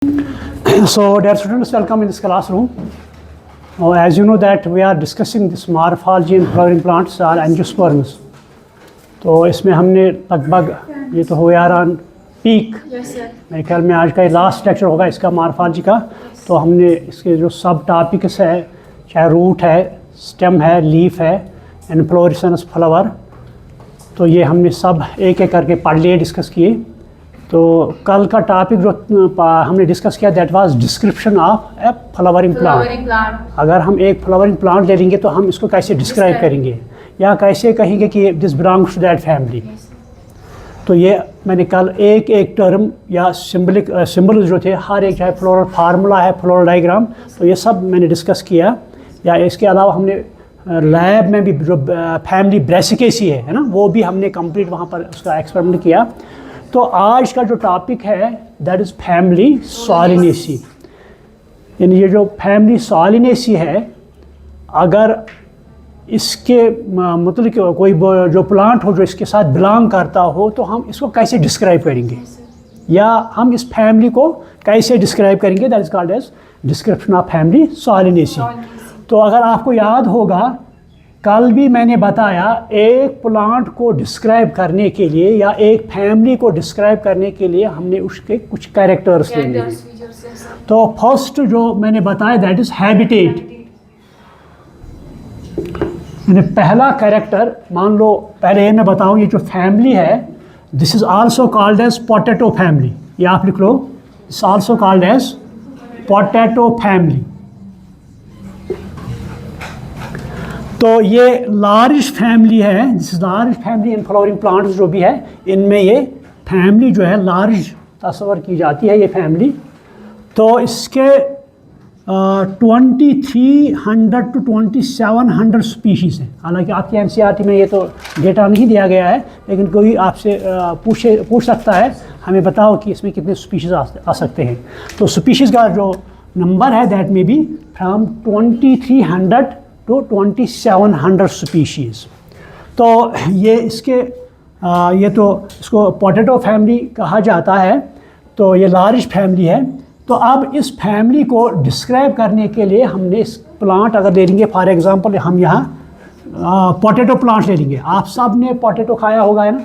So, dear students, welcome in this classroom. As you know that we are discussing this morphology in flowering plants or angiosperms. तो इसमें हमने लगभग ये तो हो यार पीक मेरे ख्याल में आज का लास्ट लेक्चर होगा इसका मॉर्फोलॉजी का। तो हमने इसके जो सब टॉपिक्स है, चाहे रूट है, स्टेम है, लीफ है, इन्फ्लोरेसेंस, फ्लावर, तो ये हमने सब एक एक करके पढ़ लिए, डिस्कस किए। तो कल का टॉपिक जो हमने डिस्कस किया that was description of A flowering plant. अगर हम एक फ्लावरिंग प्लांट ले लेंगे तो हम इसको कैसे डिस्क्राइब करेंगे या कैसे कहेंगे कि this belongs to that family. तो ये मैंने कल एक एक टर्म या सिंबल जो थे, हर एक चाहे फ्लोरल फार्मूला है, फ्लोरल डायग्राम, तो ये सब मैंने डिस्कस किया। या इसके अलावा हमने लैब में भी जो फैमिली ब्रेसिकेसी है ना, वो भी हमने कंप्लीट वहाँ पर उसका एक्सपेरिमेंट किया। तो आज का जो टॉपिक है दैट इज़ फैमिली सोलिनेसी। यानी ये जो फैमिली सोलिनेसी है, अगर इसके मतलब कोई जो प्लांट हो जो इसके साथ बिलोंग करता हो तो हम इसको कैसे डिस्क्राइब करेंगे या हम इस फैमिली को कैसे डिस्क्राइब करेंगे, that is called as description of family Solanaceae. तो अगर आपको याद होगा कल भी मैंने बताया एक प्लांट को डिस्क्राइब करने के लिए या एक फैमिली को डिस्क्राइब करने के लिए हमने उसके कुछ कैरेक्टर्स लेने हैं। तो फर्स्ट जो मैंने बताया दैट इज़ हैबिटेट। मैंने पहला कैरेक्टर, मान लो पहले ये मैं बताऊँ, ये जो फैमिली है this is also called as potato family. ये आप लिख लो, it's also called as potato family. तो ये लार्ज फैमिली है, this is large family in flowering plants जो भी है, इनमें ये फैमिली जो है लार्ज तस्वर की जाती है ये फैमिली। तो इसके 2300 to 2700 स्पीशीज़ हैं। हालांकि आपकी एनसीईआरटी में ये तो डेटा नहीं दिया गया है, लेकिन कोई आपसे पूछ सकता है हमें बताओ कि इसमें कितने स्पीशीज़ आ सकते हैं। तो स्पीशीज़ का जो नंबर है that may be from 2300 to 2700 species. तो ये इसके ये तो इसको पोटैटो फैमिली कहा जाता है। तो ये लार्ज फैमिली है। तो अब इस फैमिली को डिस्क्राइब करने के लिए हमने इस प्लांट अगर ले लेंगे, फॉर एग्जांपल हम यहाँ पोटैटो प्लांट ले लेंगे। आप सब ने पोटैटो खाया होगा है ना,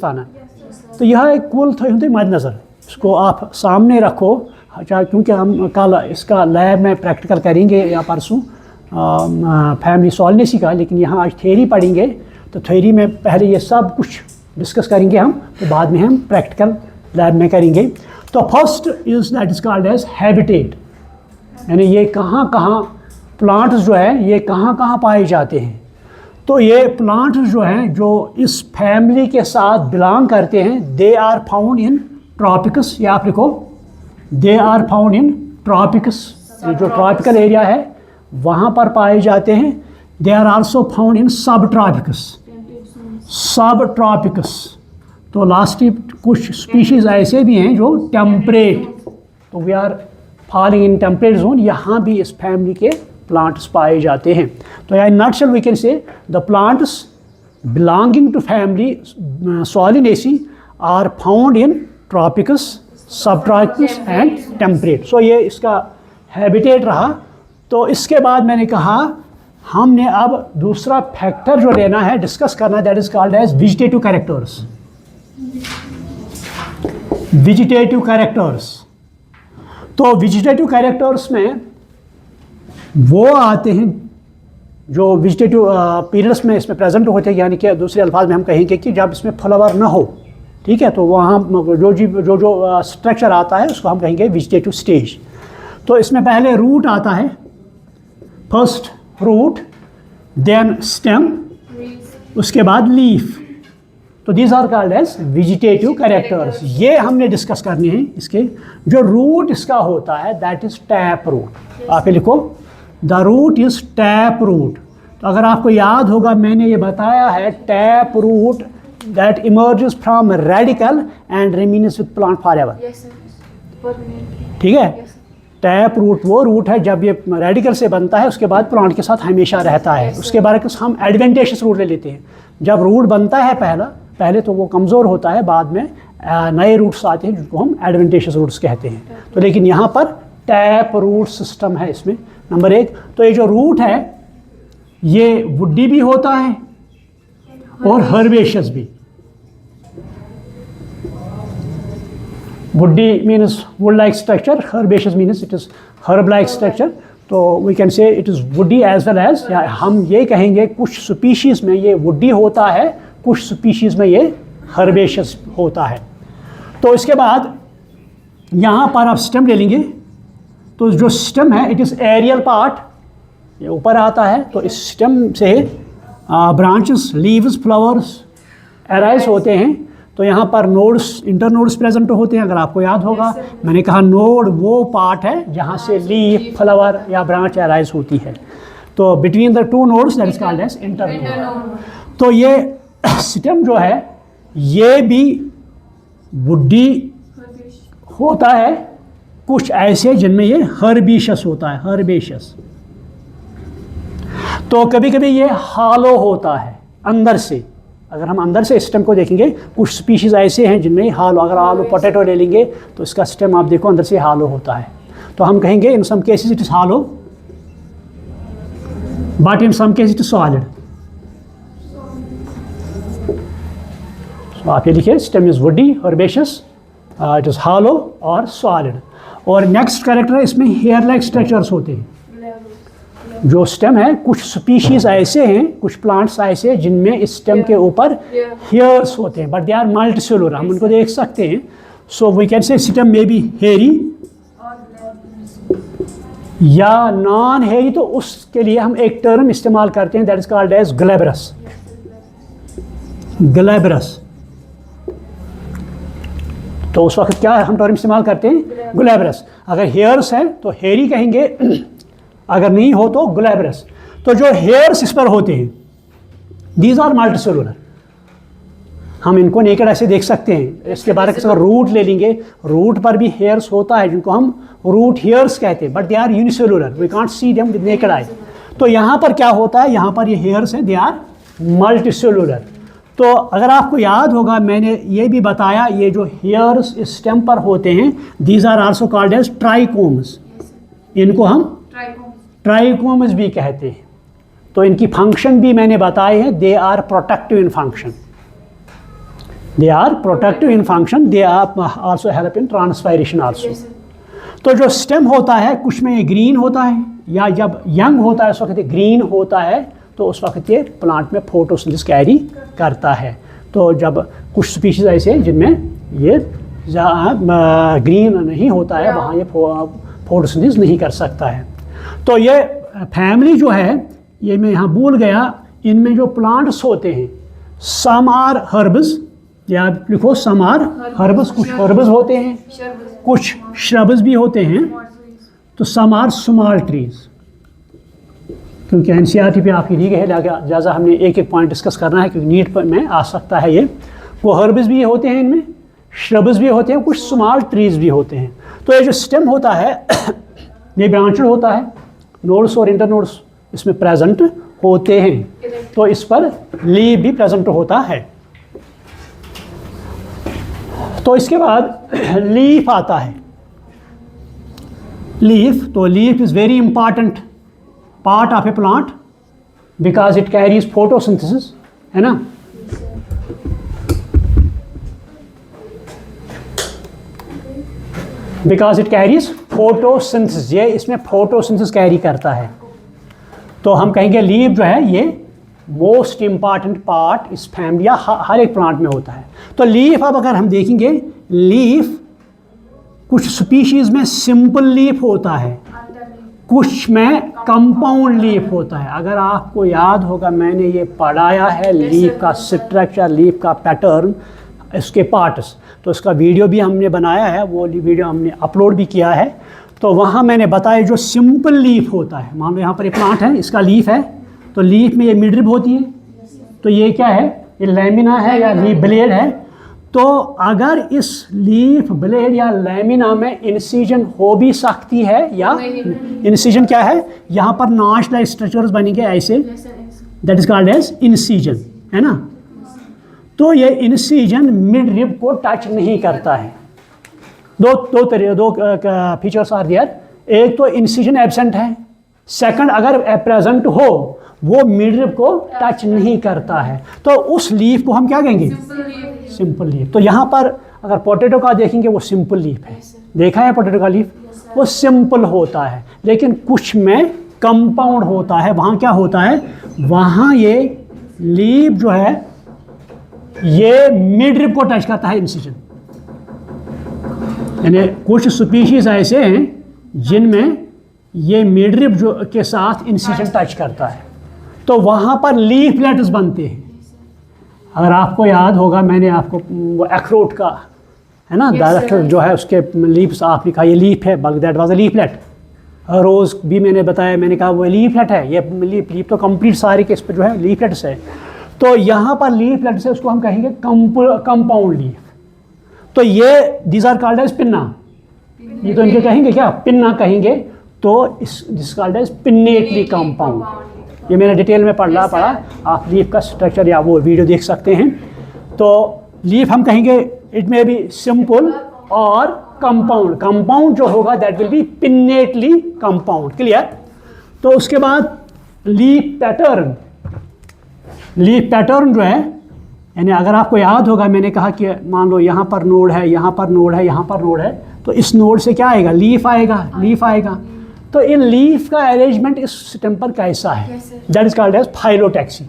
खाना। तो यह एक कुल थो मद्देनज़र, इसको आप सामने रखो, क्योंकि हम कल इसका लैब में प्रैक्टिकल करेंगे या परसों फैमिली सोलिनेसी का, लेकिन यहाँ आज थ्योरी पढ़ेंगे। तो थ्योरी में पहले ये सब कुछ डिस्कस करेंगे हम, तो बाद में हम प्रैक्टिकल लैब में करेंगे। तो first is that is called as habitat. यानी ये कहाँ कहाँ प्लांट्स जो है ये कहाँ कहाँ पाए जाते हैं। तो ये प्लांट्स जो हैं जो इस फैमिली के साथ बिलोंग करते हैं, they are found in tropics. या आप लिखो, they are found in tropics. जो ट्रॉपिकल एरिया है वहाँ पर पाए जाते हैं। They are also found in sub tropics, sub tropics. तो लास्ट कुछ स्पीशीज़ ऐसे भी हैं जो टेम्परेट, तो we are falling in temperate zone, यहाँ भी इस फैमिली के प्लांट्स पाए जाते हैं। तो in nutshell we can say the plants belonging to family Solanaceae are found in tropics, sub tropics and temperate. So ये इसका हैबिटेट रहा। तो इसके बाद मैंने कहा हमने अब दूसरा फैक्टर जो लेना है, डिस्कस करना है, that is called as vegetative characters. Vegetative characters. तो वेजिटेटिव कैरेक्टर्स में वो आते हैं जो वेजिटेटिव पीरियड्स में इसमें प्रेजेंट होते हैं, यानी कि दूसरे अल्फाज में हम कहेंगे कि जब इसमें फ्लावर ना हो, ठीक है, तो वहाँ जो स्ट्रक्चर आता है उसको हम कहेंगे वेजिटेटिव स्टेज। तो इसमें पहले रूट आता है, फर्स्ट रूट, देन स्टेम, उसके बाद लीफ। तो these are called as vegetative characters. ये हमने डिस्कस करने हैं। इसके जो रूट इसका होता है दैट इज़ टैप रूट। आप लिखो, the root is tap root. तो अगर आपको याद होगा मैंने ये बताया है, tap root that emerges from radical and remains with plant forever। ठीक है, टैप रूट वो रूट है जब ये रेडिकल से बनता है उसके बाद प्लांट के साथ हमेशा रहता है। उसके बारे में हम एडवेंटेशियस रूट ले लेते हैं। जब रूट बनता है पहले तो वो कमज़ोर होता है, बाद में नए रूट्स आते हैं जिनको हम एडवेंटेशियस रूट्स कहते हैं। तो लेकिन यहाँ पर टैप रूट सिस्टम है इसमें नंबर 1। तो ये जो रूट है ये वुडी भी होता है और हर्बेशियस भी। Woody means wood like structure, herbaceous means it is herb like structure. तो we can say it is woody as well as, या हम ये कहेंगे कुछ स्पीशीज़ में ये वुडी होता है, कुछ स्पीशीज़ में ये हर्बेशियस होता है। तो इसके बाद यहाँ पर आप स्टेम ले लेंगे, तो जो स्टेम है इट इज़ एरियल पार्ट, ये ऊपर आता है। तो इस स्टेम से ब्रांचेस, लीव्स, फ्लावर्स अराइज होते हैं। तो यहाँ पर नोड्स, इंटरनोड्स प्रेजेंट होते हैं। अगर आपको याद होगा मैंने कहा नोड वो पार्ट है जहाँ से लीफ, फ्लावर या ब्रांच अराइज होती है। तो between the two nodes that is called as internode. तो ये स्टेम जो है ये भी वुडी होता है, कुछ ऐसे जिनमें ये हर्बेशियस होता है, हर्बेशियस। तो कभी कभी ये हालो होता है अंदर से। अगर हम अंदर से स्टेम को देखेंगे, कुछ स्पीशीज़ ऐसे हैं जिनमें हालो, अगर आलू पोटैटो ले लेंगे तो इसका स्टेम आप देखो अंदर से हालो होता है। तो हम कहेंगे in some cases it is hollow but in some case it is solid. तो आप ये लिखिए stem is woody, herbaceous, it is hollow और सॉलिड। और नेक्स्ट कैरेक्टर है इसमें हेयर लाइक स्ट्रक्चर्स होते हैं। जो स्टेम है, कुछ स्पीशीज ऐसे हैं, कुछ प्लांट्स ऐसे हैं जिनमें स्टेम के ऊपर हेयर्स होते हैं, बट दे आर मल्टीसेलुलर, हम उनको देख सकते हैं। So we can say stem may be hairy या नॉन हेयरी। तो उसके लिए हम एक टर्म इस्तेमाल करते हैं that is called as glabrous. Glabrous, तो उस वक्त क्या हम टर्म इस्तेमाल करते हैं? ग्लैब्रस। अगर हेयर्स है तो हेयरी कहेंगे, अगर नहीं हो तो ग्लैब्रस। तो जो हेयर्स इस पर होते हैं दीज आर मल्टीसेलुलर, हम इनको नेकेड ऐसे देख सकते हैं। इसके बारे में रूट ले लेंगे, रूट पर भी हेयर्स होता है जिनको हम रूट हेयर्स कहते हैं, but they are unicellular, we can't see them with naked eye. तो यहाँ पर क्या होता है, यहाँ पर ये हेयर्स हैं, दे आर मल्टीसेलुलर। तो अगर आपको याद होगा मैंने ये भी बताया, ये जो हेयर्स स्टेम पर होते हैं these are also called as trichomes. इनको हम ट्राइकोम्स भी कहते हैं। तो इनकी फंक्शन भी मैंने बताए हैं, they are protective in function, they are protective in function, they are also help in transpiration also. तो जो स्टेम होता है कुछ में ये ग्रीन होता है, या जब यंग होता है उस वक्त ये ग्रीन होता है, तो उस वक्त ये प्लांट में फोटोसिंथेसिस कैरी करता है। तो जब कुछ स्पीशीज ऐसे हैं जिनमें ये ग्रीन नहीं होता है, वहाँ ये फोटोसिंथेसिस नहीं कर सकता है। तो ये फैमिली जो है, ये मैं यहाँ भूल गया, इनमें जो प्लांट्स होते हैं सम आर हर्ब्स, या आप लिखो सम आर हर्ब्स, कुछ हर्ब्स होते हैं, कुछ श्रब्स भी होते हैं। तो सम आर स्मॉल ट्रीज, क्योंकि एनसीईआरटी पे आपकी दी गई है, लिहाजा हमने एक एक पॉइंट डिस्कस करना है क्योंकि नीट पर में आ सकता है ये। वो हर्ब्स भी होते हैं, इनमें श्रब्स भी होते हैं, कुछ स्मॉल ट्रीज भी होते हैं। तो ये जो स्टेम होता है ये ब्रांचेड होता है, नोड्स और इंटरनोड्स इसमें प्रेजेंट होते हैं। तो इस पर लीफ भी प्रेजेंट होता है। तो इसके बाद लीफ आता है। लीफ, तो leaf is very important part of A plant because it carries photosynthesis, है ना। बिकॉज इट कैरीज फोटोसिंथेसिस, ये इसमें फोटोसिंथेसिस कैरी करता है। तो हम कहेंगे लीफ जो है ये मोस्ट इम्पॉर्टेंट पार्ट इस फैमिली या हर एक प्लांट में होता है। तो लीफ, अब अगर हम देखेंगे लीफ कुछ स्पीशीज में सिंपल लीफ होता है, कुछ में कंपाउंड लीफ होता है। अगर आपको याद होगा मैंने ये पढ़ाया है लीफ का स्ट्रक्चर, लीफ का पैटर्न, इसके पार्ट्स, तो इसका वीडियो भी हमने बनाया है, वो वीडियो हमने अपलोड भी किया है। तो वहाँ मैंने बताया जो सिंपल लीफ होता है, मान लो यहाँ पर ये प्लांट है, इसका लीफ है, तो लीफ में ये मिडरिब होती है, तो ये क्या है, ये लैमिना है या लीफ ब्लेड है। तो अगर इस लीफ ब्लेड या लैमिना में इंसिजन हो भी सकती है, या इंसिजन क्या है, यहाँ पर नॉच लाइक स्ट्रक्चर्स बनेंगे ऐसे, that is called as incision, है ना। तो ये इंसिजन मिड रिब को टच नहीं करता है। दो फीचर्स आर देयर। एक तो इंसिजन एब्सेंट है, सेकंड अगर प्रेजेंट हो वो मिड रिब को टच नहीं करता है, तो उस लीफ को हम क्या कहेंगे? Simple leaf. तो यहाँ पर अगर पोटैटो का देखेंगे वो सिंपल लीफ है, देखा है पोटैटो का लीफ, वो सिंपल होता है। लेकिन कुछ में कंपाउंड होता है, वहाँ क्या होता है, वहाँ ये लीफ जो है ये मिड रिब को टच करता है इंसिजन। यानी कुछ स्पीशीज ऐसे हैं जिनमें ये मिड रिब जो के साथ इंसिजन टच करता है, तो वहाँ पर लीफलेट्स बनते हैं। अगर आपको याद होगा, मैंने आपको वो अखरोट का है ना, डायरेक्टर जो है उसके लीव्स आप लिखा, ये लीफ है, but that was a leaflet. Rose भी मैंने बताया, मैंने कहा वो लीफलेट है, ये लीफ तो कंप्लीट सारी के इस पर जो है लीफलेट्स है। तो यहाँ पर लीफलेट्स है, उसको हम कहेंगे कंपाउंड लीफ। तो ये these are called as pinna, ये तो इनके कहेंगे क्या, पिन्ना कहेंगे। तो this called as pinnately compound. ये मैंने डिटेल में पढ़ा, आप लीफ का स्ट्रक्चर या वो वीडियो देख सकते हैं। तो लीफ हम कहेंगे इट मे बी सिंपल और कंपाउंड। कंपाउंड जो होगा that will be pinnately compound. Clear? तो उसके बाद लीफ पैटर्न। लीफ पैटर्न जो है, यानी अगर आपको याद होगा, मैंने कहा कि मान लो यहाँ पर नोड है, यहाँ पर नोड है, यहाँ पर नोड है, तो इस नोड से क्या आएगा, लीफ आएगा, लीफ आएगा। तो इन लीफ का अरेंजमेंट इस स्टेम पर कैसा है, that is called as phyllotaxy.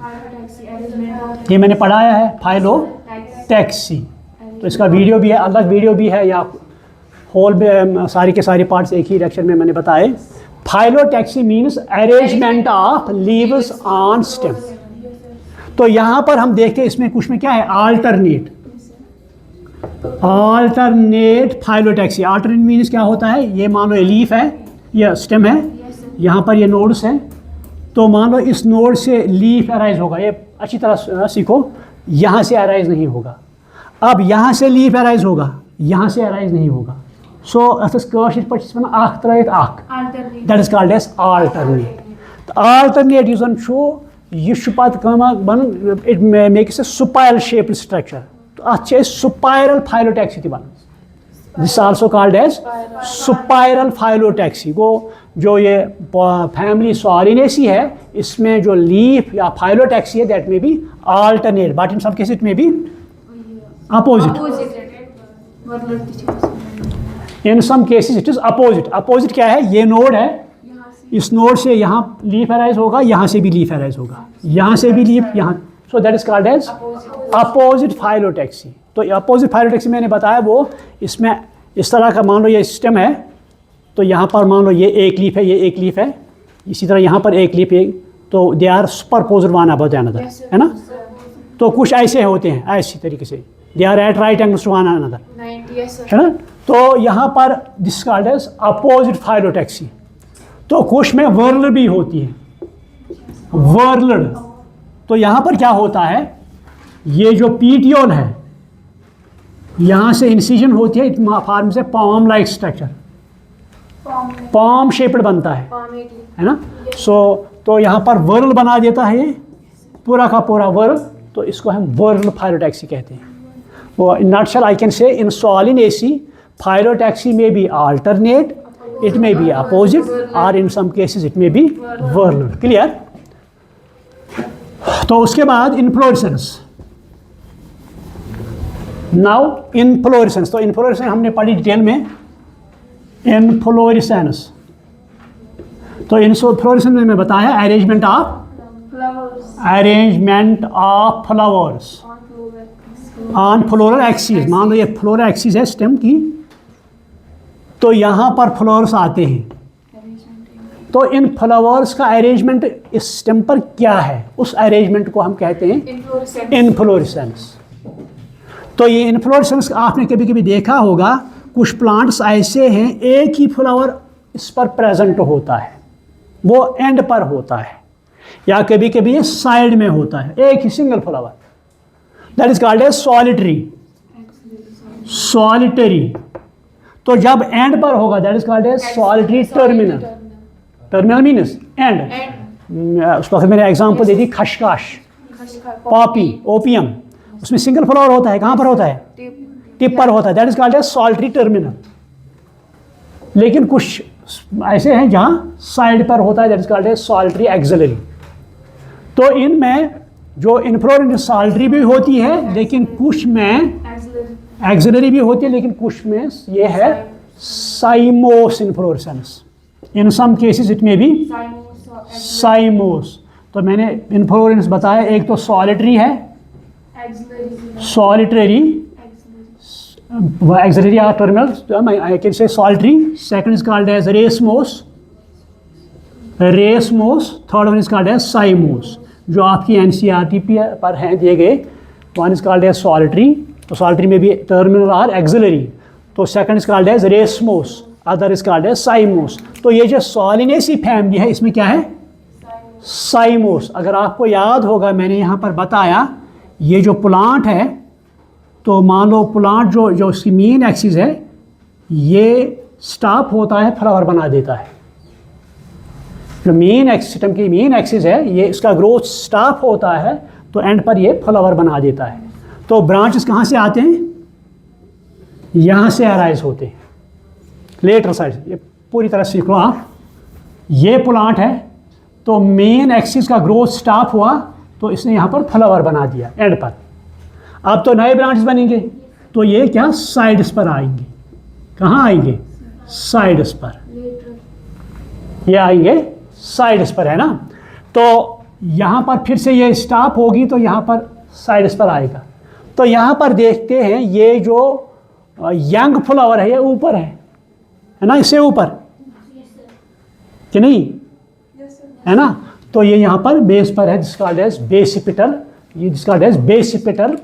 ये मैंने पढ़ाया है, फाइलोटैक्सी। तो इसका वीडियो भी है, अलग वीडियो भी है, या होल में सारी के सारी पार्ट्स एक ही लेक्चर में मैंने बताए। Phyllotaxy means arrangement of leaves on stem. तो यहाँ पर हम देखते हैं इसमें कुछ में क्या है, अल्टरनेट फाइलोटैक्सी। अल्टरनेट मीन्स क्या होता है, ये मान लो ये लीफ है, ये स्टेम है, यहाँ पर ये नोड्स हैं। तो मान लो इस नोड से लीफ अराइज होगा, ये अच्छी तरह सीखो, यहाँ से अराइज नहीं होगा। अब यहाँ से लीफ अराइज होगा, यहाँ से अराइज नहीं होगा। So that is called as alternate. Alternate यूजन शो ये बन it makes a spiral shaped structure. तो अच्छे स्पाइरल फाइलोटैक्सी थी बन, this also called as spiral phyllotaxy. वो जो ये फैमिली सॉलिनेसी है, इसमें जो लीफ या फाइलोटैक्सी है that may be alternate, but in some case it may be opposite. In some cases it is opposite. Opposite क्या है, ये नोड है, इस नोड से यहाँ लीफ अराइज होगा, यहाँ से भी लीफ अराइज होगा, यहाँ से भी लीफ, यहाँ। So that is called as opposite phyllotaxy. तो अपोजिट फाइलोटैक्सी मैंने बताया, वो इसमें इस तरह का मान लो ये सिस्टम है, तो यहाँ पर मान लो ये एक लीफ है, ये एक लीफ है, इसी तरह यहाँ पर एक लीफ है, तो they are superposed one above another, है ना। तो कुछ ऐसे होते हैं, ऐसी तरीके से they are at right angles to one another, है ना। तो यहाँ पर this called as opposite phyllotaxy. तो कुछ में वर्ल्ड भी होती है, वर्ल्ड। तो यहाँ पर क्या होता है, ये जो पीटियोल है, यहाँ से इंसिजन होती है, it forms a palm like structure, palm shaped बनता है ना। तो यहाँ पर वर्ल्ड बना देता है, ये पूरा का पूरा वर्ल्ड। तो इसको हम वर्ल्ड फाइलोटैक्सी कहते हैं। वो in nutshell I can say in Solanaceae phyllotaxy may be alternate, it may be opposite, or in some cases it may be whirled. Clear? तो उसके बाद इनफ्लोरेसेंस। नाउ इनफ्लोरेसेंस, तो इनफ्लोरेसेंस हमने पढ़ी डिटेल में, इनफ्लोरेसेंस। तो इनफ्लोरेसेंस में मैं बताया arrangement of flowers on floral axis. मान लो ये फ्लोरल एक्सिस है स्टेम की, तो यहाँ पर फ्लावर्स आते हैं। तो इन फ्लावर्स का अरेंजमेंट इस स्टेम पर क्या है, उस अरेंजमेंट को हम कहते हैं इनफ्लोरेसेंस। तो ये इनफ्लोरेसेंस आपने कभी कभी देखा होगा, कुछ प्लांट्स ऐसे हैं एक ही फ्लावर इस पर प्रेजेंट होता है, वो एंड पर होता है, या कभी कभी ये साइड में होता है, एक ही single flower, that is called as solitary. तो जब एंड पर होगा that is called as solitary terminal. Terminal means end. उस वक्त मैंने एग्जांपल दे दी, खसखस, पॉपी, ओपियम। उसमें सिंगल फ्लावर होता है, कहाँ पर होता है? टिप पर होता है, that is called as solitary terminal. लेकिन कुछ ऐसे हैं जहाँ साइड पर होता है, that is called as solitary axillary. तो इनमें जो इन्फ्लोरेसेंस सॉलिटरी भी होती है, लेकिन कुछ में एक्सिलरी भी होती है, लेकिन कुछ में ये है cymose inflorescence. In some cases it में भी साइमोस। तो मैंने इन्फ्लोरेसेंस बताया, एक तो सॉलिटरी है, solitary axillary or terminal, I can say solitary. Second is called as racemose, third one is called as cymose. जो आपकी एनसीईआरटी पर हैं दिए गए, one is called as solitary, तो सॉलिटरी में भी टर्मिनल आर एक्सिलरी, तो second is called as racemose, other is called as cymose. तो ये जो सॉलिनेसी फैमिली है इसमें क्या है? साइमोस। अगर आपको याद होगा मैंने यहाँ पर बताया, ये जो प्लांट है, तो मान लो प्लांट जो इसकी मेन एक्सिस है, ये स्टॉप होता है, फ्लावर बना देता है। जो मेन सिस्टम की मेन एक्सिस है, ये इसका ग्रोथ स्टॉप होता है, तो एंड पर ये फ्लावर बना देता है। तो ब्रांचेस कहाँ से आते हैं? यहाँ से अराइज होते हैं, लेटरल साइड से। ये पूरी तरह सीख लो आप। ये प्लांट है, तो मेन एक्सिस का ग्रोथ स्टॉप हुआ, तो इसने यहाँ पर फ्लावर बना दिया एंड पर। अब तो नए ब्रांचेस बनेंगे, तो ये क्या साइड्स पर आएंगे। कहाँ आएंगे? साइड्स पर, ये आएंगे साइड्स पर, है ना। तो यहाँ पर फिर से ये स्टॉप होगी, तो यहाँ पर साइड्स पर आएगा। तो यहाँ पर देखते हैं, ये जो यंग फ्लावर है ये ऊपर है ना, इससे ऊपर कि नहीं, है ना। तो ये यहाँ पर बेस पर है, जिसका एज बेसिपिटल, ये जिसका एज बेसिपिटल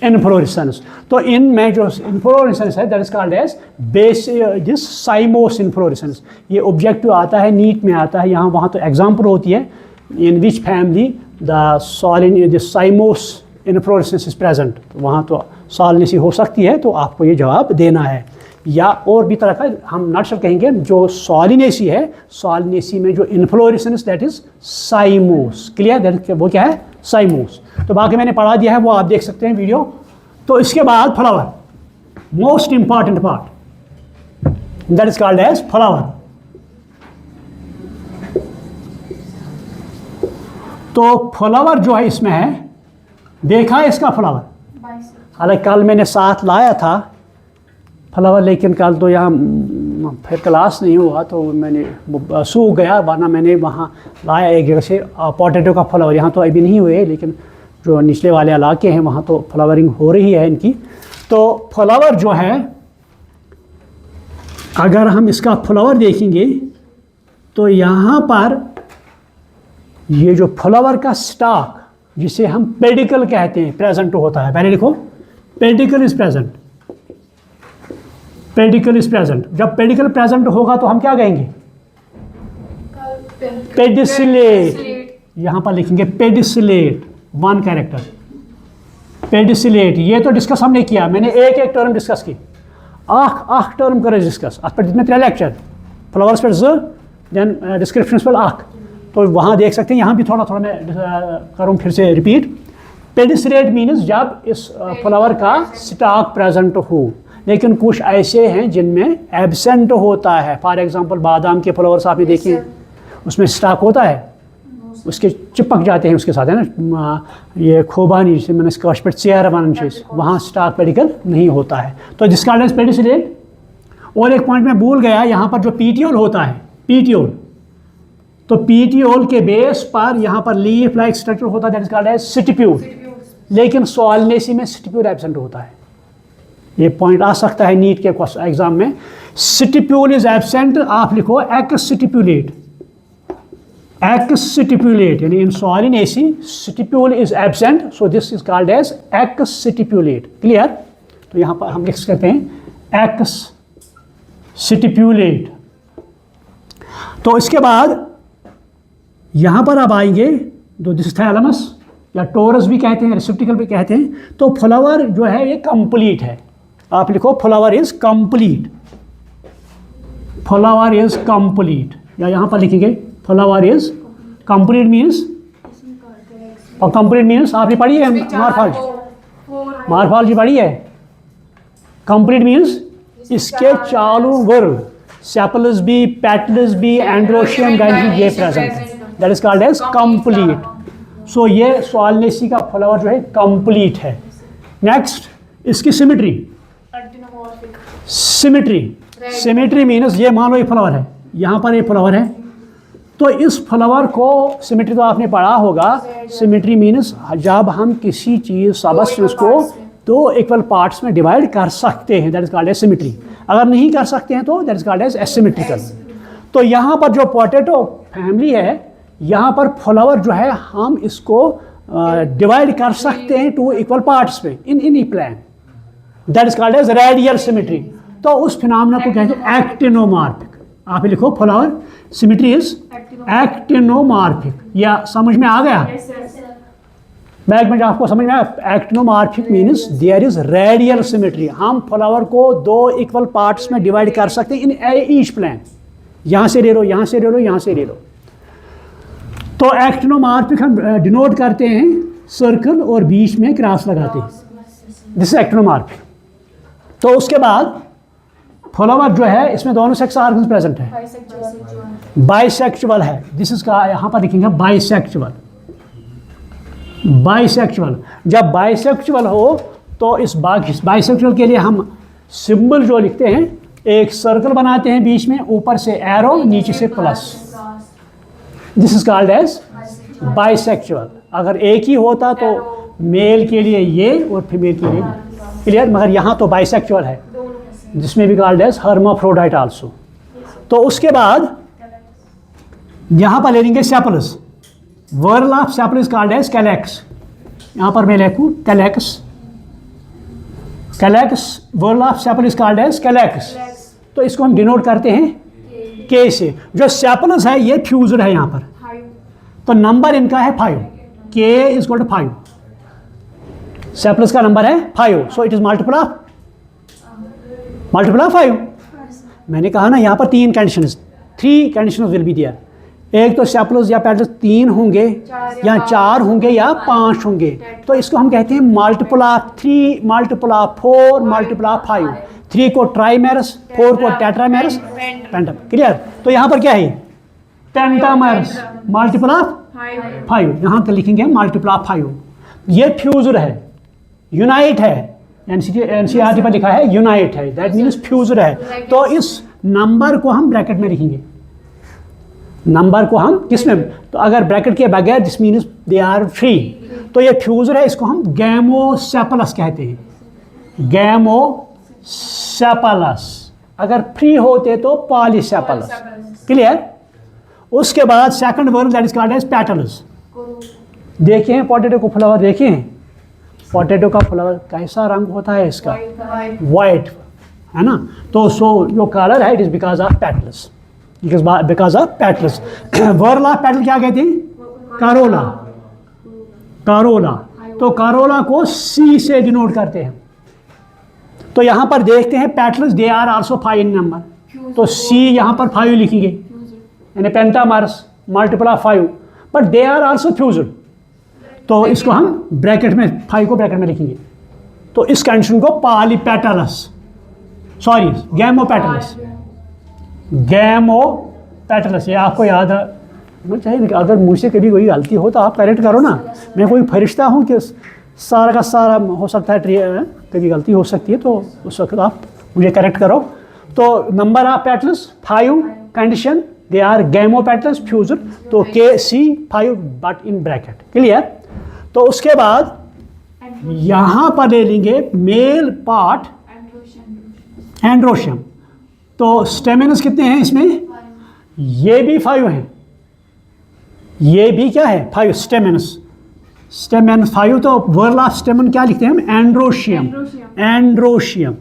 इन्फ्लोरेसेंस। तो इनमें जो इन्फ्लोरेसेंस है that is called as base this cymose inflorescence. ये ऑब्जेक्टिव आता है, नीट में आता है, यहाँ वहाँ तो एग्जाम्पल होती है, in which family the cymose inflorescence is present. वहाँ तो सॉलिनेसी हो सकती है, तो आपको ये जवाब देना है। या और भी तरह का हम नॉट कहेंगे, जो सॉलिनेसी है, सॉलिनेसी में जो inflorescence that is साइमोस। Clear? That वो क्या है? साइमोस। तो बाकी मैंने पढ़ा दिया है, वो आप देख सकते हैं वीडियो। तो इसके बाद flower, most important part, that is called as flower. तो फ्लावर जो है इसमें है, देखा है इसका फ्लावर? हालांकि कल मैंने साथ लाया था फ्लावर, लेकिन कल तो यहाँ फिर क्लास नहीं हुआ, तो मैंने सूख गया, वरना मैंने वहाँ लाया एक जगह से पोटैटो का फ्लावर। यहाँ तो अभी नहीं हुए, लेकिन जो निचले वाले इलाके हैं वहाँ तो फ्लावरिंग हो रही है इनकी। तो फ्लावर जो है, अगर हम इसका फ्लावर देखेंगे, तो यहाँ पर ये जो फ्लावर का स्टॉक, जिसे हम पेडिकल कहते हैं, प्रेजेंट होता है। पहले लिखो, pedicle is present, pedicle is present. जब पेडिकल प्रेजेंट होगा तो हम क्या कहेंगे? पेडिसिलेट। यहाँ पर लिखेंगे पेडिसिलेट, वन कैरेक्टर, पेडिसिलेट। ये तो डिस्कस हमने किया, मैंने एक एक टर्म डिस्कस की। आख टर्म करे डिस्कस, अत पर जितने 3 लेक्चर, फ्लावर्स पर देन डिस्क्रिप्शन पर आख, तो वहाँ देख सकते हैं। यहाँ भी थोड़ा थोड़ा मैं करूँ फिर से रिपीट। पेडिसिलेट मीन्स जब इस फ्लावर का स्टॉक प्रेजेंट हो, लेकिन कुछ ऐसे हैं जिनमें एब्सेंट होता है। फॉर एग्जांपल बादाम के फ्लावर्स आपने देखे, उसमें स्टॉक होता है, उसके चिपक जाते हैं उसके साथ, है ना। ये खोबानी, जिसे मैंने स्कॉच पर चेयर वन चीज, वहाँ स्टॉक पेडिकल नहीं होता है, तो जिसका एज पेडिसिलेट। और एक पॉइंट मैं भूल गया, यहाँ पर जो पीटियोल होता है, पीटियोल, तो पीटियोल के बेस पर यहाँ पर लीफ लाइक स्ट्रक्चर होता है, that is called as stipule. लेकिन सॉलिनेसी में स्टिप्यूल एब्सेंट होता है। ये पॉइंट आ सकता है नीट के एग्जाम में, स्टिप्यूल इज एब्सेंट। आप लिखो एक्सटिप्यूलेट, एक्सटिप्यूलेट, यानी in Solanaceae stipule is absent, so this is called as exstipulate. Clear? तो यहाँ पर हम लिख सकते हैं एक्सटिप्यूलेट। तो इसके बाद यहाँ पर आप आएंगे, जो दिस थैलेमस या टोरस भी कहते हैं, रिसेप्टिकल भी कहते हैं। तो फ्लावर जो है ये कंप्लीट है। आप लिखो flower is complete, flower is complete, या यहाँ पर लिखेंगे फ्लावर इज कंप्लीट मीन्स, और कंप्लीट मीन्स आपने पढ़ी है मॉर्फोलॉजी, मॉर्फोलॉजी पढ़ी है? कंप्लीट मीन्स इसके चारों वर्ग सेपल्स भी, पेटल्स भी, एंड्रोशियम गाइज ये प्रेजेंट है, that is called as complete. So ये सोलनेसी का फ्लावर जो है कंप्लीट है। नेक्स्ट इसकी सिमेट्री। सिमेट्री मीन्स ये मान लो ये फ्लावर है, यहाँ पर ये फ्लावर है, तो इस फ्लावर को सिमेट्री तो आपने पढ़ा होगा। सिमेट्री मीन्स जब हम किसी चीज़ सबस्टेंस को दो इक्वल पार्ट्स में डिवाइड कर सकते हैं, that is called as symmetry. अगर नहीं कर सकते हैं तो that is called as asymmetrical. तो यहाँ पर जो पोटैटो फैमिली है, यहाँ पर फ्लावर जो है हम इसको डिवाइड कर सकते हैं टू इक्वल पार्ट्स में in any plan, that is called as radial symmetry. तो उस फिनोमेना को कहते हैं एक्टिनोमॉर्फिक। आप लिखो फ्लावर सिमेट्री इज एक्टिनोमॉर्फिक। या समझ में आ गया? बैक में आपको समझ में आया? Actinomorphic means there is radial symmetry. हम फ्लावर को दो इक्वल पार्ट्स में डिवाइड कर सकते हैं इन ईच प्लान। यहाँ से ले लो, यहाँ से ले लो, यहाँ से ले लो। तो एक्टिनोमॉर्फिक हम डिनोट करते हैं सर्कल और बीच में क्रॉस लगाते हैं, दिस इज एक्टिनोमॉर्फिक। तो उसके बाद फ्लावर जो है इसमें दोनों सेक्स ऑर्गन्स प्रेजेंट है, बाइसेक्सुअल है। दिस इज का यहाँ पर लिखेंगे बाइसेक्सुअल। बाइसेक्सुअल जब बाइसेक्सुअल हो तो इस बाइसेक्सुअल के लिए हम सिंबल जो लिखते हैं, एक सर्कल बनाते हैं, बीच में ऊपर से एरो, नीचे से plus. This is called as bisexual. अगर एक ही होता तो मेल के लिए ये और फीमेल के लिए क्लियर, मगर यहाँ तो बाइसेक्सुअल है, जिसमें भी कॉल्ड एज हर्माफ्रोडाइट आल्सो। तो उसके बाद यहाँ पर ले लेंगे sepals. Whorl of sepal is called as calyx. यहाँ पर मैं लिखूँ calyx, calyx. Whorl of sepal is called as calyx. तो इसको हम डिनोट करते हैं के से। जो सेपल्स है ये फ्यूज्ड है यहाँ पर, तो नंबर इनका है 5। K is equal to 5। Sepals का नंबर है 5, so it is multiple of 5। मैंने कहा ना यहाँ पर 3 conditions, 3 conditions will be there. एक तो सेपल्स या पेटल्स 3 होंगे या 4 होंगे या 5 होंगे, तो इसको हम कहते हैं multiple of 3, multiple of 4, multiple of 5। 3 को ट्राइमेरस, 4 को टेट्रामेरस, पेंटम। क्लियर? तो यहाँ पर क्या है? Pentamerous, multiple of 5। यहाँ पर लिखेंगे मल्टीपल ऑफ 5। ये फ्यूज्ड है, यूनाइट है। एनसीईआरटी पर लिखा है यूनाइट है, दैट मीन्स फ्यूज्ड है। तो इस नंबर को हम ब्रैकेट में लिखेंगे। नंबर को हम किस में? तो अगर ब्रैकेट के बगैर, this means they are free, तो ये फ्यूज्ड है, इसको हम गैमोसेपलस कहते हैं। गैमोसेपलस। अगर फ्री होते तो पॉलीसेपलस। क्लियर? उसके बाद second word that is called as petals. देखे हैं पोटैटो को फ्लावर, देखे हैं पोटैटो का फ्लावर कैसा रंग होता है इसका? वाइट, है ना? तो सो जो कलर है it is because of petals, because of petals. Whorl of petal क्या कहते हैं? कारोला। कारोला। तो कारोला को सी से डिनोट करते हैं। तो यहाँ पर देखते हैं petals they are also 5 in number, तो सी यहाँ पर 5 लिखेंगे, यानी pentamerous multiple of 5, but they are also fused. तो इसको हम ब्रैकेट में 5 को ब्रैकेट में लिखेंगे। तो इस कंडीशन को पॉलीपेटलस, सॉरी गैमोपेटलस, गैमोपेटलस। ये आपको याद रखना चाहिए। अगर मुझसे कभी कोई गलती हो तो आप करेक्ट करो ना। मैं कोई फरिश्ता हूँ कि सारा का सारा हो सकता है, कभी गलती हो सकती है, तो उस वक्त आप मुझे करेक्ट करो। तो number of petals 5, condition they are gamopetalous fused, तो के C 5 but in bracket. Clear? तो उसके बाद यहाँ पर ले लेंगे मेल पार्ट एंड्रोशियम। तो स्टेमिनस कितने हैं इसमें? ये भी 5 हैं, ये भी क्या है? 5 स्टेमिनस। स्टेमिनस 5। तो वर्ल ऑफ स्टेमन क्या लिखते हैं हम? एंड्रोशियम। एंड्रोशियम।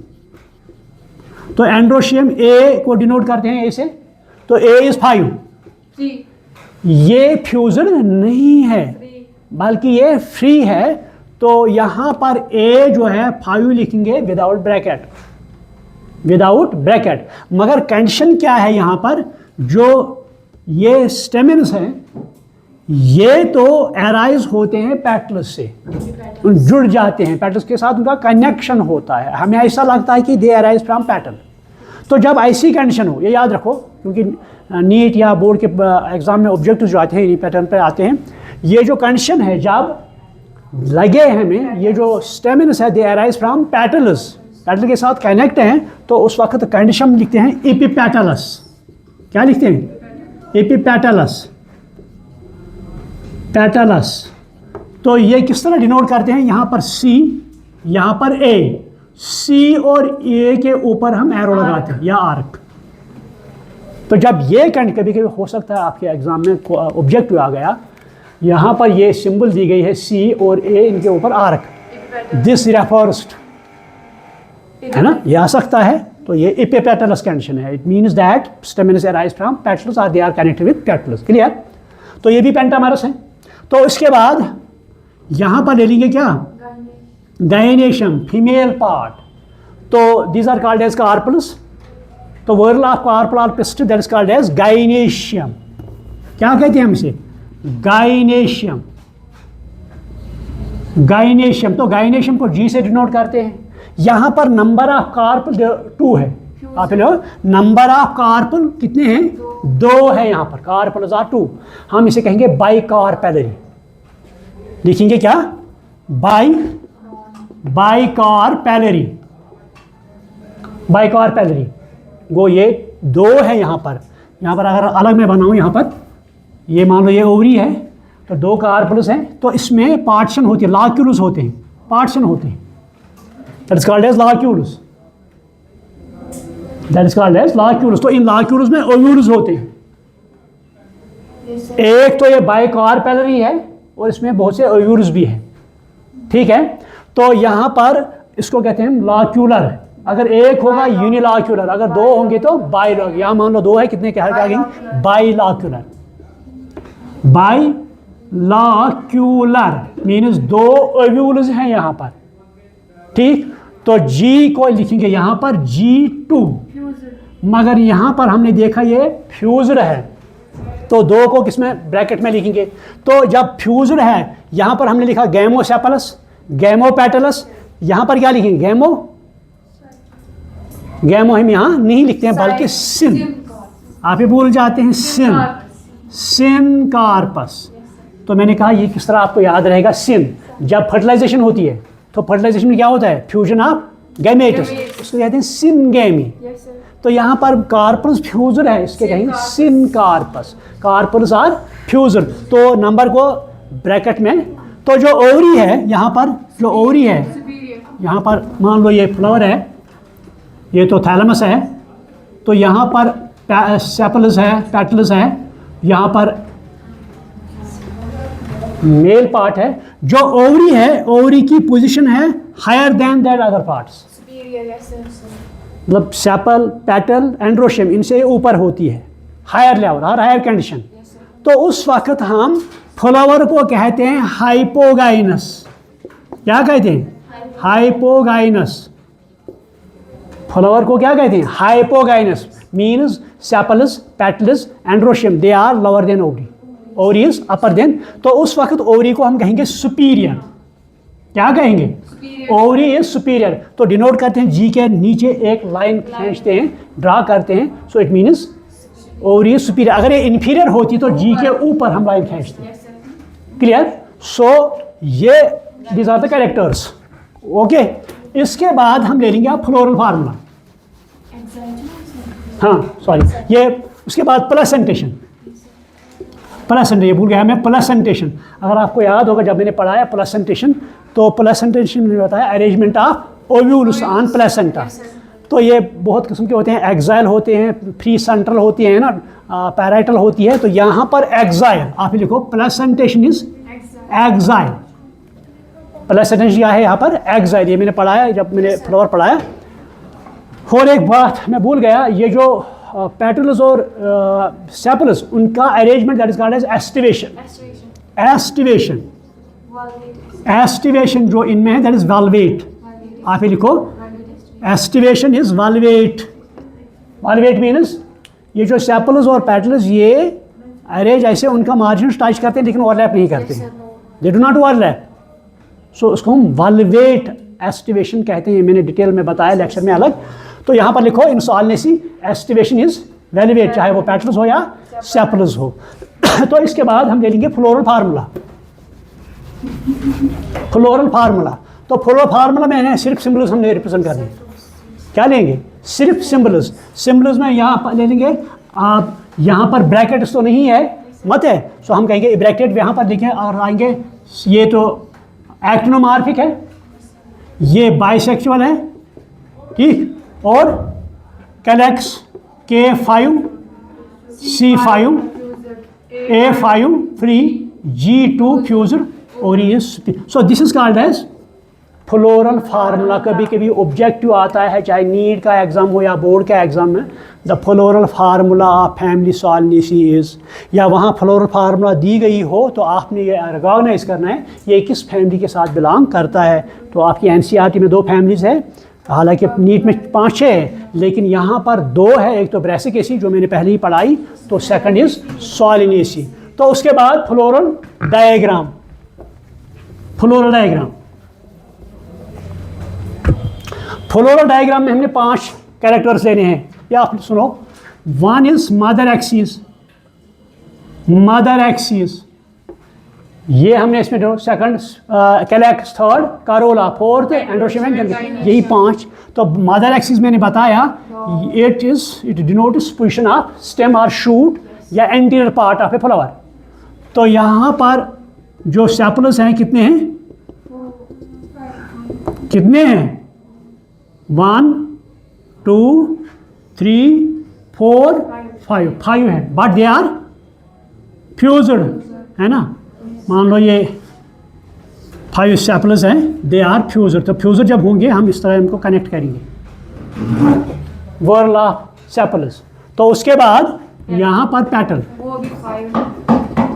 तो एंड्रोशियम ए को डिनोट करते हैं ए से, तो ए इज 5। ये फ्यूजन नहीं है बल्कि ये फ्री है, तो यहाँ पर ए जो है 5 लिखेंगे विदाउट ब्रैकेट, विदाउट ब्रैकेट। मगर कंडीशन क्या है यहाँ पर? जो ये स्टेमिनस हैं ये तो एराइज होते हैं पेटल्स से, जुड़ जाते हैं पेटल्स के साथ, उनका कनेक्शन होता है। हमें ऐसा लगता है कि दे एराइज फ्रॉम पेटल। तो जब ऐसी कंडीशन हो, ये याद रखो, क्योंकि नीट या बोर्ड के एग्जाम में ऑब्जेक्टिव जो आते हैं इन्हीं पैटर्न पे आते हैं। ये जो कंडीशन है, जब लगे हमें ये जो स्टेमिनस है दे एराइज फ्रॉम पेटल्स, पेटल के साथ कनेक्ट हैं, तो उस वक्त कंडीशन लिखते हैं एपिपेटलस। क्या लिखते हैं? Epipetalous, petals. तो ये किस तरह डिनोट करते हैं? यहाँ पर सी, यहाँ पर ए, सी और ए के ऊपर हम एरो लगाते हैं या आर्क। तो जब ये कभी कभी हो सकता है आपके एग्जाम में ऑब्जेक्टिव आ गया, यहाँ पर ये सिंबल दी गई है सी और ए, इनके ऊपर आर्क, दिस रेफर्स, है ना, ये आ सकता है। तो ये एपिपेटलस कंडीशन है। It means that stamens arise from petals और they are connected with petals. Clear? तो ये भी पेंटामेरस है। तो इसके बाद यहाँ पर ले लेंगे क्या? Gynoecium, female part. तो these are called as carpels. तो वर्ल ऑफ कार्पल और pistil that is called as gynoecium. क्या कहते हैं हम इसे? गाइनेशियम। गाइनेशियम। तो गाइनेशियम को जी से डिनोट करते हैं। यहाँ पर नंबर ऑफ कार्पल 2 है। आप लोग नंबर ऑफ कार्पल कितने हैं? 2 है। यहाँ पर कार्पल्स आर 2। हम इसे कहेंगे बाइकार्पेलरी। लिखेंगे क्या? बाइकार्पेलरी। बाइकार्पेलरी। वो ये 2 है यहाँ पर। यहाँ पर अगर अलग मैं बनाऊँ, यहाँ पर ये मान लो ये ओवरी है, तो 2 कार्पल्स हैं। तो इसमें पार्टीशन होती है, लाक्यूलस होते हैं, पार्टीशन होते हैं। That is called as loculus. That is called as loculus. तो इन लाक्यूलस में ओव्यूल्स होते हैं। एक तो ये बाइकार्पेलरी है और इसमें बहुत से ओव्यूल्स भी हैं। ठीक है? तो यहाँ पर इसको कहते हैं लाक्यूलर। अगर एक होगा यूनिलाक्यूलर, अगर 2 होंगे तो बाइलाक्यूलर। यहाँ मान लो 2 है, कितने क्या है? बाइलाक्यूलर। बाइलाक्यूलर मीन्स 2 ओव्यूल्स हैं यहाँ पर। ठीक? तो जी को लिखेंगे यहाँ पर G2, मगर यहाँ पर हमने देखा ये फ्यूज्ड है, तो 2 को किसमें? ब्रैकेट में लिखेंगे। तो जब फ्यूज्ड है, यहाँ पर हमने लिखा गैमोसेपलस, गैमोपेटलस। यहाँ पर क्या लिखेंगे? गैमो हम यहाँ नहीं लिखते हैं, बल्कि सिन। आप ही भूल जाते हैं, सिन कार्पस। तो मैंने कहा ये किस तरह आपको याद रहेगा? सिन। जब फर्टिलाइजेशन होती है, तो फर्टिलाइजेशन में क्या होता है? फ्यूजन ऑफ गैमेट्स, उसको कहते हैं सिनगेमी। तो यहाँ पर कार्पल्स फ्यूजन है, इसके कहेंगे syncarpous. Carpels are fusion. तो नंबर को ब्रैकेट में। तो जो ओवरी है, यहाँ पर जो ओवरी है, यहाँ पर मान लो ये फ्लावर है, ये तो थैलेमस है। तो यहाँ पर सेपल्स है, पेटल्स है, यहाँ पर मेल पार्ट है। जो ओवरी है, ओवरी की पोजीशन है higher than that other parts. मतलब सेपल, पेटल, एंड्रोशियम इनसे ऊपर होती है, हायर लेवल और हायर कंडीशन। तो उस वक्त हम फ्लावर को कहते हैं हाइपोगाइनस। क्या कहते हैं? हाइपोगाइनस। फ्लावर को क्या कहते हैं? Hypogynous. Means sepals, petals, androecium they are lower than ovary, ovary is upper than. तो उस वक्त ओवरी को हम कहेंगे सुपीरियर। क्या कहेंगे? Ovary is superior. तो डिनोट करते हैं, जी के नीचे एक लाइन खींचते हैं, ड्रा करते हैं। So it means ovary is superior. अगर ये इन्फीरियर होती तो जी के ऊपर हम लाइन खींचते हैं। क्लियर? सो ये these are the characters. Okay? इसके बाद हम ले लेंगे आप फ्लोरल फार्मूला। हाँ सॉरी, ये उसके बाद प्लेसेंटेशन। प्लेसेंटेशन, ये भूल गया मैं, प्लेसेंटेशन। अगर आपको याद होगा जब मैंने पढ़ाया प्लेसेंटेशन, तो प्लेसेंटेशन में बताया arrangement of ovules on placenta. तो ये बहुत किस्म के होते हैं, एक्साइल होते हैं, प्री सेंट्रल होती है ना, पैराइटल होती है। तो यहाँ पर एक्साइल आप ही लिखो, प्लेसेंटेशन इज एक्साइल। प्लेसेंटेशन क्या है यहाँ पर? एक्साइल। ये मैंने पढ़ाया जब मैंने फ्लावर पढ़ाया। और एक बात मैं भूल गया, ये जो पेटल्स और सेपल्स, उनका arrangement that is called as aestivation. Aestivation, aestivation जो इनमें है दैट इज वाल्वेट। आप ही लिखो, aestivation is valvate. Valvate means ये जो सेपल्स और पेटल्स ये अरेज ऐसे उनका मार्जिन टच करते हैं लेकिन ओवरलैप नहीं करते हैं, दे डू नॉट ओवरलैप। सो उसको हम वल्वेट एस्टिवेशन कहते हैं, मैंने डिटेल में बताया लेक्चर में अलग। तो यहाँ पर लिखो इंसॉल्नेसी एस्टिवेशन इज वैल्वेट, चाहे वो पेटल्स हो या सेपल्स हो। तो इसके बाद हम ले लेंगे फ्लोरल फार्मूला। फ्लोरल फार्मूला, तो फ्लोरल फार्मूला में सिर्फ सिंबल्स हमने रिप्रेजेंट करने, क्या लेंगे, सिर्फ सिंबल्स। सिंबल्स में यहाँ पर ले लेंगे आप, यहाँ पर ब्रैकेट्स तो नहीं है, मत है, सो हम कहेंगे ब्रैकेट यहाँ पर लिखें और आएंगे, ये तो एक्टिनोमार्फिक है, ये बाइसेक्सुअल है, ठीक, और calyx K5 C5 A5 free G2 फ्यूजर और ये so this is called as floral formula. कभी कभी ऑब्जेक्टिव आता है, चाहे नीट का एग्जाम हो या बोर्ड का एग्जाम में, the floral formula of family Solanaceae is, या वहाँ फ्लोरल फार्मूला दी गई हो तो आपने ये रिकॉग्नाइज करना है ये किस फैमिली के साथ बिलोंग करता है। तो आपकी एनसीईआरटी में 2 फैमिलीज है, हालांकि नीट में 5-6 है, लेकिन यहाँ पर 2 है, एक तो ब्रेसिकेसी जो मैंने पहले ही पढ़ाई, तो सेकंड इज सॉलिनेसी। तो उसके बाद floral diagram, floral diagram, floral diagram में हमने 5 कैरेक्टर्स लेने हैं, या आप सुनो, 1 is mother axis, mother axis, ये हमने इसमें दो, second calyx, third Corolla, fourth androecium, यही 5। तो मदर एक्सिस मैंने बताया, it denotes position of stem और शूट या anterior part of a flower. तो यहाँ पर जो सेपल्स हैं कितने हैं, कितने हैं, 1 2 3 4 5 है, बट दे आर फ्यूज्ड, है ना, मान लो ये 5 सेपल्स हैं, दे आर फ्यूजर। तो फ्यूजर जब होंगे हम इस तरह इनको कनेक्ट करेंगे, वर्ल ऑफ सेपल्स। तो उसके बाद यहाँ पर पैटल,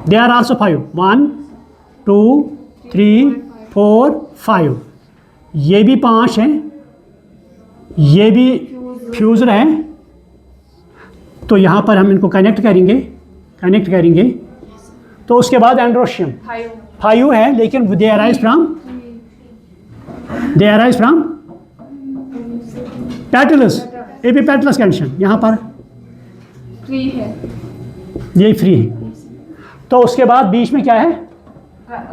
दे आर आल्सो 5, 1 2 3 4 5, ये भी 5 हैं, ये भी फ्यूजर हैं। तो यहाँ पर हम इनको कनेक्ट करेंगे, तो उसके बाद एंड्रोशियम 5 है, लेकिन दे arise from petals, epipetalous condition, यहाँ पर फ्री है, ये फ्री है। तो उसके बाद बीच में क्या है,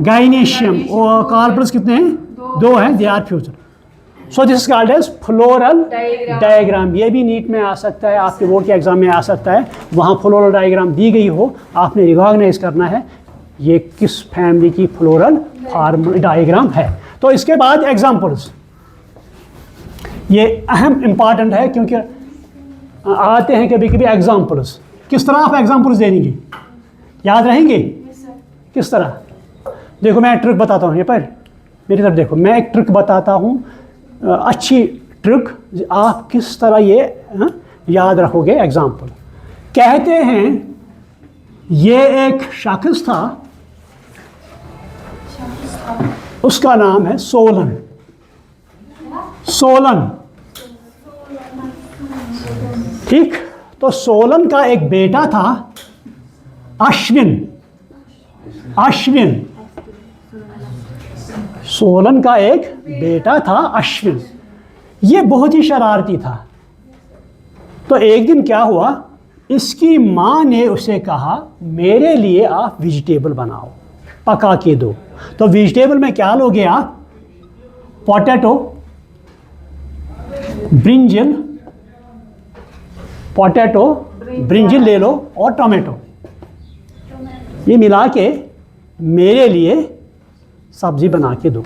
गाइनेशियम, और कार्पल्स कितने हैं, 2 हैं, they are fused. So this is called as floral diagram. ये भी नीट में आ सकता है, आपके बोर्ड के एग्जाम में आ सकता है, वहाँ फ्लोरल डायग्राम दी गई हो, आपने रिकॉग्नाइज करना है ये किस फैमिली की फ्लोरल फार्म डायग्राम है। तो इसके बाद एग्जाम्पल्स, ये अहम इम्पॉर्टेंट है क्योंकि आते हैं कभी कभी एग्जाम्पल्स, किस तरह आप एग्जाम्पल्स देंगे, याद रहेंगे किस तरह। देखो मैं एक ट्रिक बताता हूँ, ये पर मेरी तरफ देखो, मैं एक ट्रिक बताता हूँ, अच्छी ट्रिक, आप किस तरह ये याद रखोगे। एग्जाम्पल कहते हैं ये एक शख्स था, उसका नाम है सोलन, सोलन, ठीक। तो सोलन का एक बेटा था अश्विन, अश्विन, सोलन का एक बेटा था अश्विन, ये बहुत ही शरारती था। तो एक दिन क्या हुआ, इसकी माँ ने उसे कहा मेरे लिए आप वेजिटेबल बनाओ, पका के दो। तो वेजिटेबल में क्या लोगे आप, पोटैटो, ब्रिंजल, पोटैटो ब्रिंजल ले लो और टोमेटो, ये मिला के मेरे लिए सब्जी बना के दो।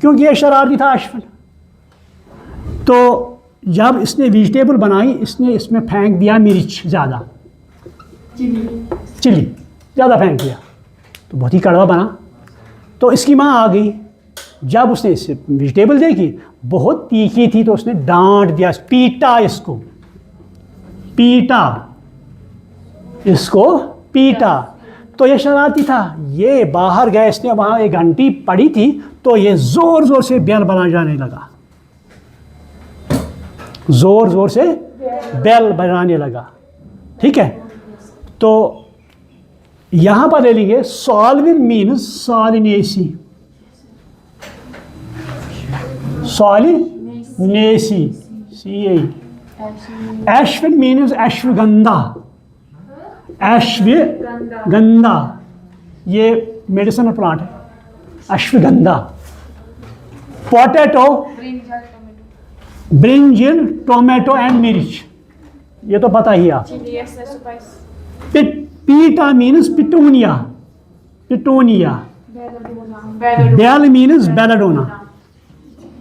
क्योंकि ये शरारती था अश्विन, तो जब इसने वेजिटेबल बनाई, इसने इसमें फेंक दिया मिर्च ज़्यादा, चिली ज़्यादा फेंक दिया, तो बहुत ही कड़वा बना। तो इसकी माँ आ गई, जब उसने इस वेजिटेबल देखी बहुत तीखी थी, तो उसने डांट दिया, पीटा इसको, पीटा इसको, पीटा। तो ये शरारती था, ये बाहर गए, इसने वहाँ एक घंटी पड़ी थी, तो ये ज़ोर ज़ोर से बेल बजाने लगा, ज़ोर ज़ोर से बेल बजाने लगा, ठीक है। तो यहाँ पर ले लेंगे सॉल्विन मीन्स सॉलिनेसी, सॉलिनेसी CA। एश्विन मीन्स अश्वगंधा, अश्वगंधा ये मेडिसिनल प्लांट है, ashwagandha. Potato, brinjal, tomato and मिर्च, ये तो पता ही आप। पीटा मीन्स पिटूनिया, पिटूनिया। बेल मीन्स बेलाडोना,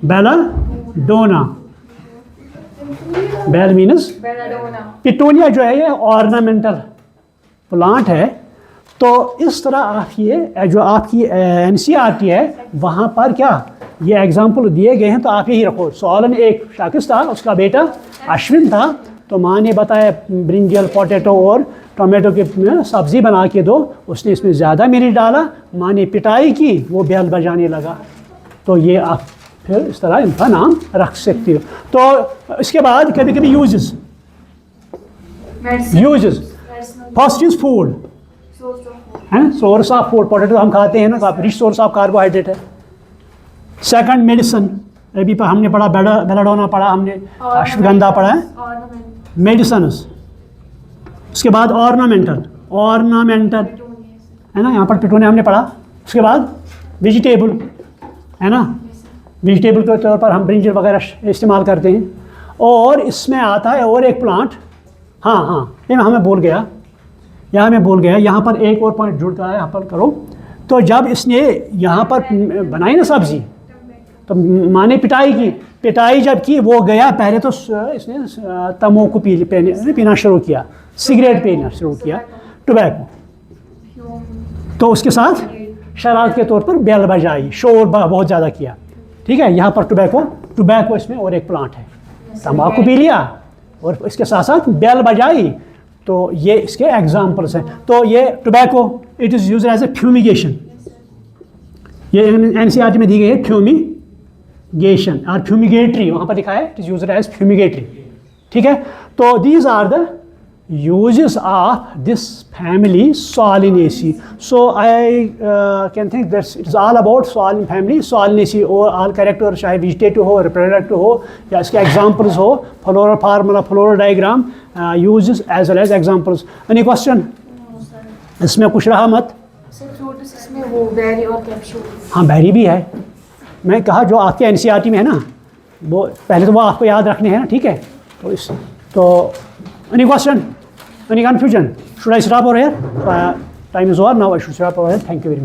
बेलाडोना, बेल मीन्स पिटूनिया जो है ये ऑर्नामेंटल प्लांट है। तो इस तरह आप ये जो आपकी NCERT है वहाँ पर क्या ये एग्जाम्पल दिए गए हैं, तो आप यही रखो। सॉलन एक शख्स था, उसका बेटा अश्विन था, तो माँ ने बताया ब्रिंजल, पोटैटो और टोमेटो की सब्ज़ी बना के दो, उसने इसमें ज़्यादा मिर्च डाला, माँ ने पिटाई की, वो बेल बजाने लगा। तो ये आप फिर इस तरह इनका नाम रख सकते हो। तो इसके बाद कभी कभी यूजेस, फर्स्ट इज फूड है, सोर्स ऑफ फूड, पोटैटो हम खाते हैं ना, रिच सोर्स ऑफ कार्बोहाइड्रेट है। सेकंड मेडिसिन, अभी पर हमने पढ़ा बेलाडोना पढ़ा, हमने अश्वगंधा पढ़ा है, मेडिसिन्स। उसके बाद ऑर्नामेंटल, ऑर्नामेंटल है ना, यहाँ पर पिटूनिया हमने पढ़ा। उसके बाद वेजिटेबल है ना, वेजिटेबल के तौर पर हम ब्रिंजल वगैरह इस्तेमाल करते हैं। और इसमें आता है और एक प्लांट, हाँ ये हमें भूल गया, यहाँ पर एक और पॉइंट जुड़ता है, यहाँ पर करो। तो जब इसने यहाँ पर बनाई ना सब्ज़ी, तो माँ ने पिटाई की, पिटाई जब की वो गया, पहले तो इसने तम्बाकू पीना शुरू किया, सिगरेट पीना शुरू किया, टोबैको, तो उसके साथ शराब के तौर पर बेल बजाई, शोर बहुत ज़्यादा किया। ठीक है, यहाँ पर टोबैको इसमें और एक प्लांट है, तम्बाकू पी लिया और इसके साथ साथ बेल बजाई, तो ये इसके एग्जाम्पल्स हैं। तो ये tobacco it is use as a fumigation, ये NCERT में दी गई है फ्यूमिगेशन और फ्यूमिगेटरी, वहाँ पर लिखा है it is use as fumigatory. ठीक है, तो these are the uses of this family Solanaceae. So I can think that it's all about family Solanaceae, और all character चाहे vegetative हो, reproductive हो, या इसके examples हो, floral formula, floral diagram, uses as well as examples. Any question? इसमें कुछ रहा मत? इसमें वो बेरी और कैप्सूल, हाँ बेरी भी है, मैं कहा जो आपके NCERT में है ना, वो पहले तो वो आपको याद रखने हैं ना। ठीक है, तो any question? Any confusion? Should I stop over here? Time is over now. I should stop over here. Thank you very much.